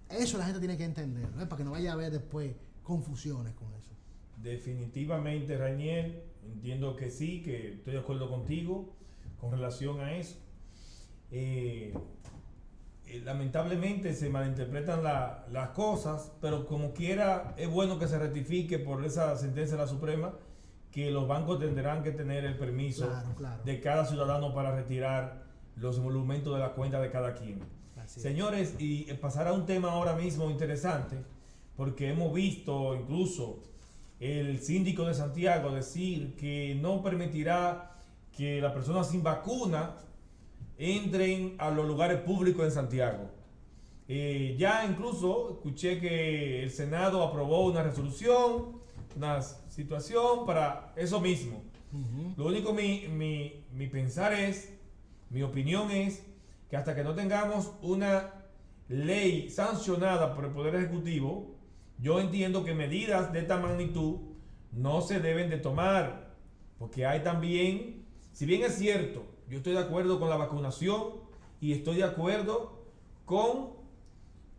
eso la gente tiene que entender, ¿no? Para que no vaya a haber después confusiones con eso. Definitivamente, Rainiel, entiendo que sí, que estoy de acuerdo contigo con relación a eso. Lamentablemente se malinterpretan las cosas, pero como quiera es bueno que se rectifique por esa sentencia de la Suprema, que los bancos tendrán que tener el permiso Claro. de cada ciudadano para retirar los emolumentos de la cuenta de cada quien. Señores, y pasar a un tema ahora mismo interesante, porque hemos visto incluso el síndico de Santiago decir que no permitirá que las personas sin vacuna entren a los lugares públicos en Santiago. Ya incluso escuché que el Senado aprobó una resolución, una situación para eso mismo. Lo único, mi pensar es, mi opinión es, que hasta que no tengamos una ley sancionada por el Poder Ejecutivo, yo entiendo que medidas de esta magnitud no se deben de tomar, porque hay también, si bien es cierto, yo estoy de acuerdo con la vacunación y estoy de acuerdo con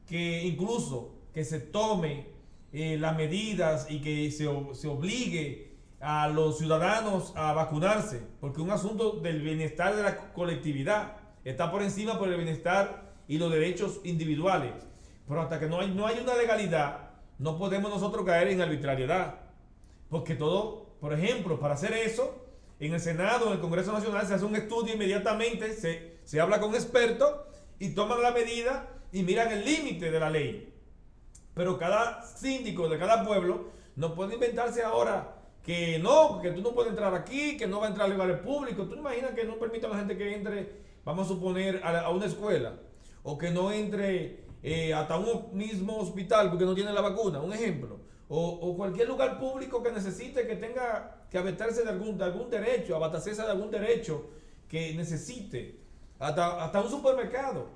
que incluso que se tome las medidas y que se obligue a los ciudadanos a vacunarse, porque un asunto del bienestar de la colectividad está por encima por el bienestar y los derechos individuales. Pero hasta que no hay una legalidad, no podemos nosotros caer en arbitrariedad. Porque todo, por ejemplo, para hacer eso, en el Senado, en el Congreso Nacional, se hace un estudio inmediatamente, se habla con expertos y toman la medida y miran el límite de la ley. Pero cada síndico de cada pueblo no puede inventarse ahora que no, que tú no puedes entrar aquí, que no va a entrar a lugares públicos. ¿Tú imaginas que no permita a la gente que entre, vamos a suponer, a una escuela? O que no entre hasta un mismo hospital porque no tiene la vacuna, un ejemplo. O cualquier lugar público que necesite, que tenga que abastecerse de algún derecho, abastecerse de algún derecho que necesite, hasta un supermercado.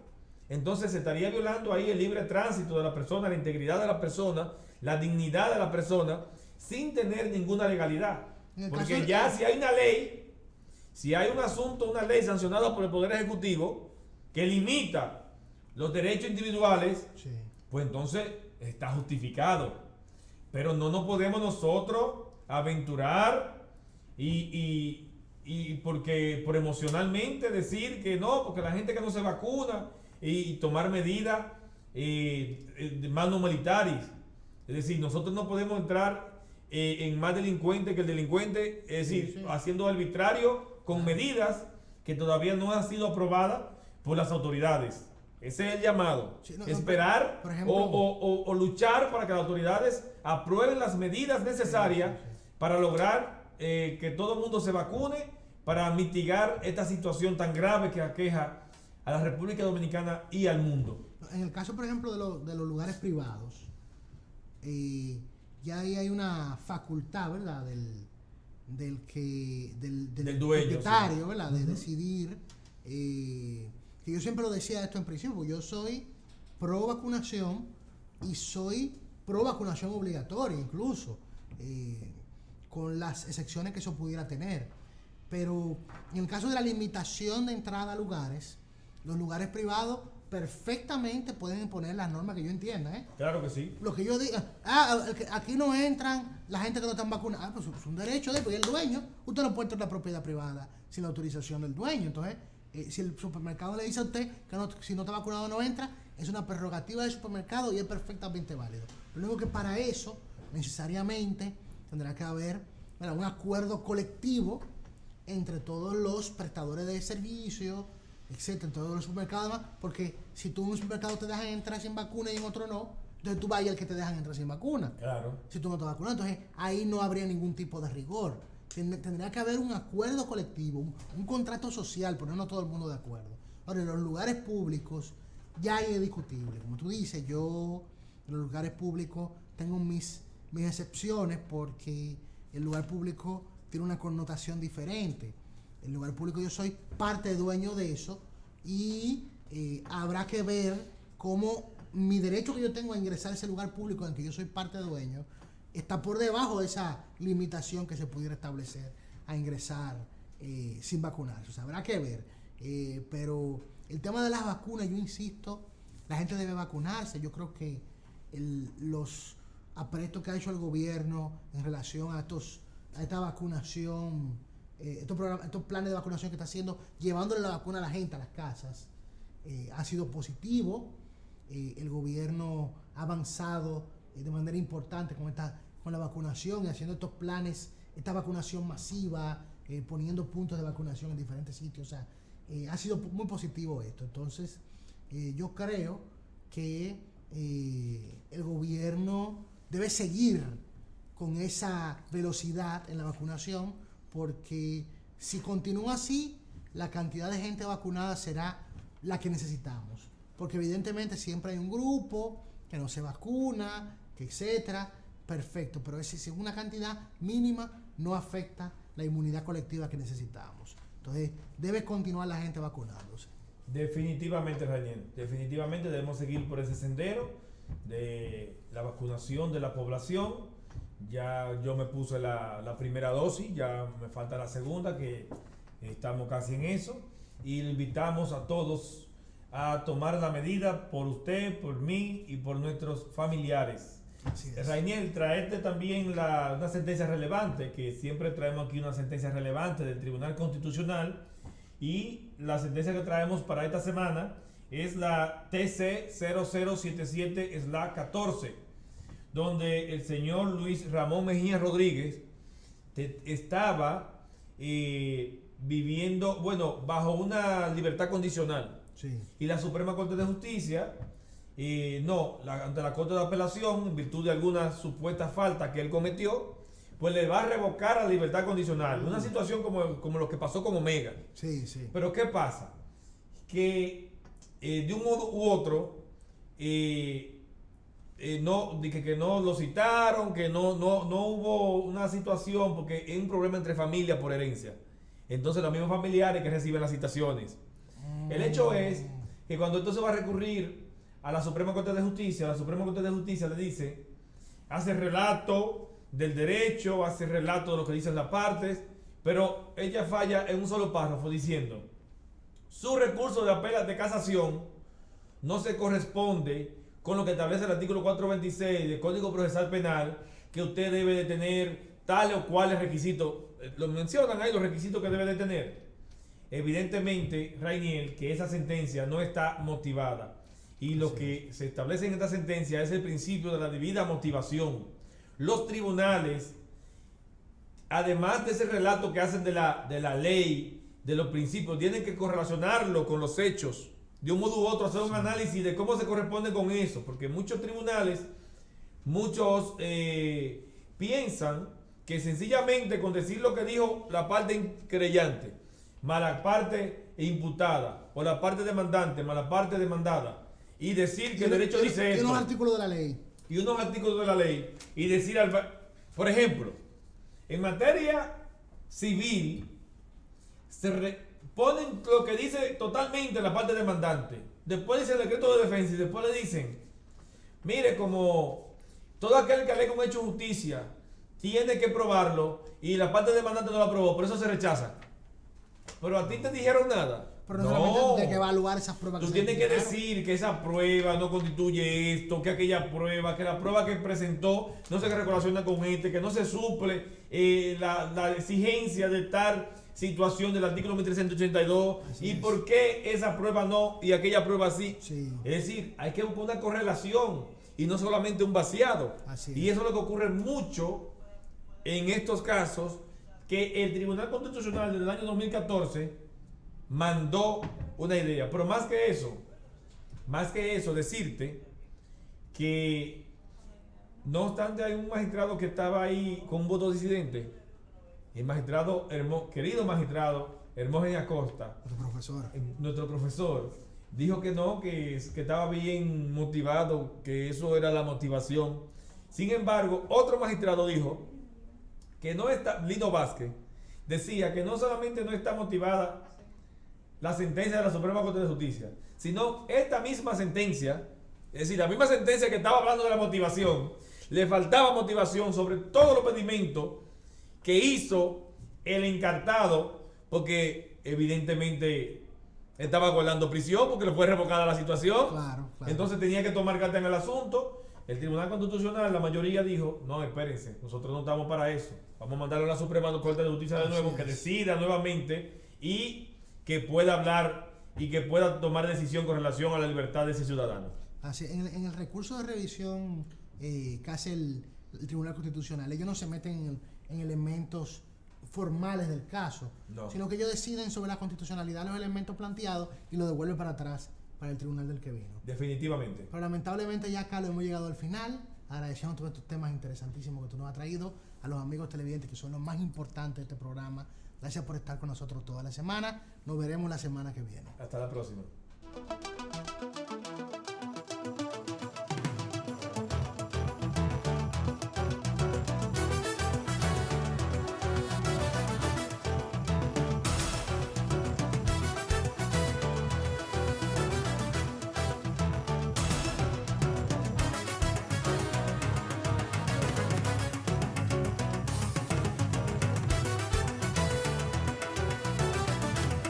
Entonces se estaría violando ahí el libre tránsito de la persona, la integridad de la persona, la dignidad de la persona, sin tener ninguna legalidad. Porque ya si hay una ley, si hay un asunto, una ley sancionada por el Poder Ejecutivo que limita los derechos individuales, sí, pues entonces está justificado. Pero no nos podemos nosotros aventurar y porque por emocionalmente decir que no, porque la gente que no se vacuna y tomar medidas manu militaris. Es decir, nosotros no podemos entrar en más delincuente que el delincuente, es decir, sí, sí, haciendo arbitrario con medidas que todavía no han sido aprobadas por las autoridades. Ese es el llamado. Sí, esperar por ejemplo, o luchar para que las autoridades aprueben las medidas necesarias, sí, sí, sí, para lograr que todo el mundo se vacune, para mitigar esta situación tan grave que aqueja a la República Dominicana y al mundo. En el caso, por ejemplo, de los lugares privados, ya ahí hay una facultad, ¿verdad? Del dueño, propietario, sí, ¿verdad? De decidir. Que yo siempre lo decía esto en principio, yo soy pro vacunación y soy pro vacunación obligatoria incluso, con las excepciones que eso pudiera tener. Pero en el caso de la limitación de entrada a lugares, los lugares privados perfectamente pueden imponer las normas que yo entienda, ¿eh? Claro que sí. Lo que yo diga, aquí no entran la gente que no están vacunadas, pues es un derecho de, pues el dueño, usted no puede entrar a la propiedad privada sin la autorización del dueño. Entonces, si el supermercado le dice a usted que si no está vacunado no entra, es una prerrogativa del supermercado y es perfectamente válido. Lo único que para eso necesariamente tendrá que haber, bueno, un acuerdo colectivo entre todos los prestadores de servicios, etcétera, en todos los supermercados, porque si tú en un supermercado te dejan entrar sin vacuna y en otro no, entonces tú vas al que te dejan entrar sin vacuna. Claro. Si tú no estás vacunado, entonces ahí no habría ningún tipo de rigor. Tendría que haber un acuerdo colectivo, un contrato social, ponernos todo el mundo de acuerdo. Ahora, en los lugares públicos ya ahí es discutible. Como tú dices, yo en los lugares públicos tengo mis excepciones porque el lugar público tiene una connotación diferente. El lugar público yo soy parte dueño de eso y habrá que ver cómo mi derecho que yo tengo a ingresar a ese lugar público en que yo soy parte dueño está por debajo de esa limitación que se pudiera establecer a ingresar sin vacunarse. O sea, habrá que ver. Pero el tema de las vacunas, yo insisto, la gente debe vacunarse. Yo creo que los aprestos que ha hecho el gobierno en relación a esta vacunación, estos planes de vacunación que está haciendo, llevándole la vacuna a la gente a las casas, ha sido positivo. El gobierno ha avanzado de manera importante con la vacunación y haciendo estos planes, esta vacunación masiva, poniendo puntos de vacunación en diferentes sitios. O sea, ha sido muy positivo esto. Entonces, yo creo que el gobierno debe seguir con esa velocidad en la vacunación, porque si continúa así, la cantidad de gente vacunada será la que necesitamos. Porque evidentemente siempre hay un grupo que no se vacuna, que etcétera. Perfecto, pero si una cantidad mínima no afecta la inmunidad colectiva que necesitamos. Entonces, debe continuar la gente vacunándose. Definitivamente, Raniel. Definitivamente debemos seguir por ese sendero de la vacunación de la población. Ya yo me puse la primera dosis, ya me falta la segunda, que estamos casi en eso. Y invitamos a todos a tomar la medida por usted, por mí y por nuestros familiares. Así es. Rainiel, traerte también una sentencia relevante, que siempre traemos aquí una sentencia relevante del Tribunal Constitucional, y la sentencia que traemos para esta semana es la TC 0077/14, donde el señor Luis Ramón Mejía Rodríguez estaba viviendo, bueno, bajo una libertad condicional. Sí. Y la Suprema Corte de Justicia, ante la Corte de Apelación, en virtud de alguna supuesta falta que él cometió, pues le va a revocar la libertad condicional. Una situación como lo que pasó con Omega. Sí, sí. Pero ¿qué pasa? Que de un modo u otro, que no lo citaron, que no hubo una situación, porque es un problema entre familias por herencia. Entonces los mismos familiares que reciben las citaciones. El hecho es que cuando esto se va a recurrir a la Suprema Corte de Justicia, la Suprema Corte de Justicia le dice, hace relato del derecho, hace relato de lo que dicen las partes, pero ella falla en un solo párrafo diciendo, su recurso de apelo de casación no se corresponde con lo que establece el artículo 426 del Código Procesal Penal, que usted debe de tener tal o cual requisito. Lo mencionan ahí los requisitos que debe de tener. Evidentemente, Rainiel, que esa sentencia no está motivada. Y lo que se establece en esta sentencia es el principio de la debida motivación. Los tribunales, además de ese relato que hacen de la ley, de los principios, tienen que correlacionarlo con los hechos. De un modo u otro, hacer un análisis de cómo se corresponde con eso. Porque muchos tribunales, piensan que sencillamente con decir lo que dijo la parte querellante, más la parte imputada, o la parte demandante, más la parte demandada, y decir que el derecho dice esto. Y unos artículos de la ley. Y unos artículos de la ley, y decir, por ejemplo, en materia civil, ponen lo que dice totalmente la parte demandante. Después dice el decreto de defensa, y después le dicen, mire, como todo aquel que alega un hecho de justicia tiene que probarlo, y la parte demandante no lo aprobó, por eso se rechaza. Pero a ti te dijeron nada. Pero no solamente hay que evaluar esas pruebas. Tú tienes que decir que esa prueba no constituye esto, que aquella prueba, que la prueba que presentó no se relaciona con que no se suple la exigencia de tal situación del artículo 1382. Así y es. ¿Por qué esa prueba no y aquella prueba sí? Sí. Es decir, hay que buscar una correlación y no solamente un vaciado. Así y eso es lo que ocurre mucho en estos casos, que el Tribunal Constitucional desde el año 2014 mandó una idea. Pero más que eso, decirte que no obstante hay un magistrado que estaba ahí con un voto disidente, el magistrado, querido magistrado Hermógenes Acosta, nuestro profesor, dijo que no, que estaba bien motivado, que eso era la motivación. Sin embargo, otro magistrado dijo que no está, Lino Vázquez, decía que no solamente no está motivada la sentencia de la Suprema Corte de Justicia, sino esta misma sentencia, es decir, la misma sentencia que estaba hablando de la motivación, le faltaba motivación sobre todos los pedimentos que hizo el encartado, porque evidentemente estaba guardando prisión porque le fue revocada la situación. Claro. Entonces tenía que tomar carta en el asunto. El Tribunal Constitucional, la mayoría dijo, no, espérense, nosotros no estamos para eso. Vamos a mandarlo a la Suprema Corte de Justicia de nuevo, que decida nuevamente y que pueda hablar y que pueda tomar decisión con relación a la libertad de ese ciudadano. Así, en el recurso de revisión que hace el Tribunal Constitucional, ellos no se meten en elementos formales del caso, sino que ellos deciden sobre la constitucionalidad de los elementos planteados y lo devuelven para atrás para el tribunal del que vino. Definitivamente. Pero lamentablemente ya acá lo hemos llegado al final. Agradecemos todos estos temas interesantísimos que tú nos has traído, a los amigos televidentes que son los más importantes de este programa. Gracias por estar con nosotros toda la semana. Nos veremos la semana que viene. Hasta la próxima.